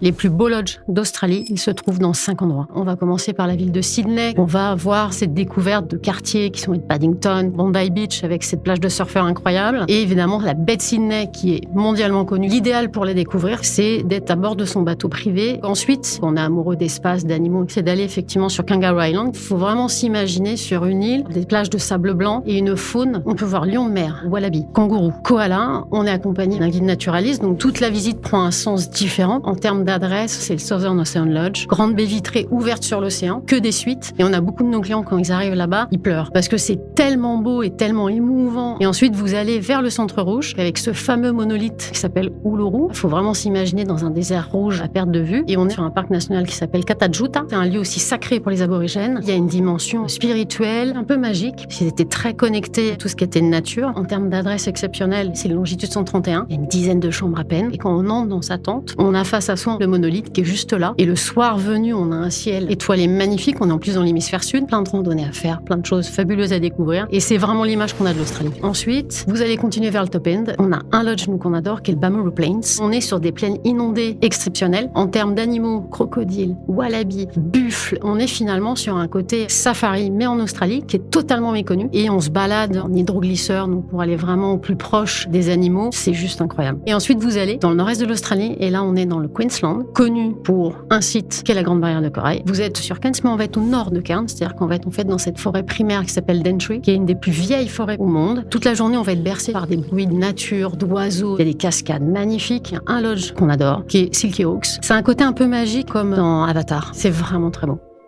Les plus beaux lodges d'Australie, ils se trouvent dans 5 endroits. On va commencer par la ville de Sydney. On va avoir cette découverte de quartiers qui sont Paddington, Bondi Beach avec cette plage de surfeurs incroyable. Et évidemment, la baie de Sydney qui est mondialement connue. L'idéal pour les découvrir, c'est d'être à bord de son bateau privé. Ensuite, on est amoureux d'espace, d'animaux, c'est d'aller effectivement sur Kangaroo Island. Il faut vraiment s'imaginer sur une île, des plages de sable blanc et une faune. On peut voir lion de mer, wallaby, kangourou, koala. On est accompagné d'un guide naturaliste, donc toute la visite prend un sens différent. En termes d'adresse, c'est le Southern Ocean Lodge. Grande baie vitrée ouverte sur l'océan, que des suites. Et on a beaucoup de nos clients, quand ils arrivent là-bas, ils pleurent. Parce que c'est tellement beau et tellement émouvant. Et ensuite, vous allez vers le centre rouge, avec ce fameux monolithe qui s'appelle Uluru. Il faut vraiment s'imaginer dans un désert rouge à perte de vue. Et on est sur un parc national qui s'appelle Katajuta. C'est un lieu aussi sacré pour les aborigènes. Il y a une dimension spirituelle, un peu magique. Ils étaient très connectés à tout ce qui était nature. En termes d'adresse exceptionnelle, c'est le longitude 131. Il y a une dizaine de chambres à peine. Et quand on entre dans sa tente, on a face à soi le monolithe qui est juste là. Et le soir venu, on a un ciel étoilé magnifique. On est en plus dans l'hémisphère sud. Plein de randonnées à faire, plein de choses fabuleuses à découvrir. Et c'est vraiment l'image qu'on a de l'Australie. Ensuite, vous allez continuer vers le top end. On a un lodge, nous, qu'on adore, qui est le Bamuru Plains. On est sur des plaines inondées exceptionnelles. En termes d'animaux, crocodiles, wallabies, buffles, on est finalement sur un côté safari, mais en Australie, qui est totalement méconnu. Et on se balade en hydroglisseur, donc pour aller vraiment au plus proche des animaux. C'est juste incroyable. Et ensuite, vous allez dans le nord-est de l'Australie. Et là, on est dans le Queensland, connu pour un site qui est la Grande Barrière de Corail. Vous êtes sur Cairns, mais on va être au nord de Cairns, c'est-à-dire qu'on va être en fait dans cette forêt primaire qui s'appelle Daintree, qui est une des plus vieilles forêts au monde. Toute la journée, on va être bercé par des bruits de nature, d'oiseaux. Il y a des cascades magnifiques. Il y a un lodge qu'on adore, qui est Silky Hawks. C'est un côté un peu magique comme dans Avatar. C'est vraiment très beau.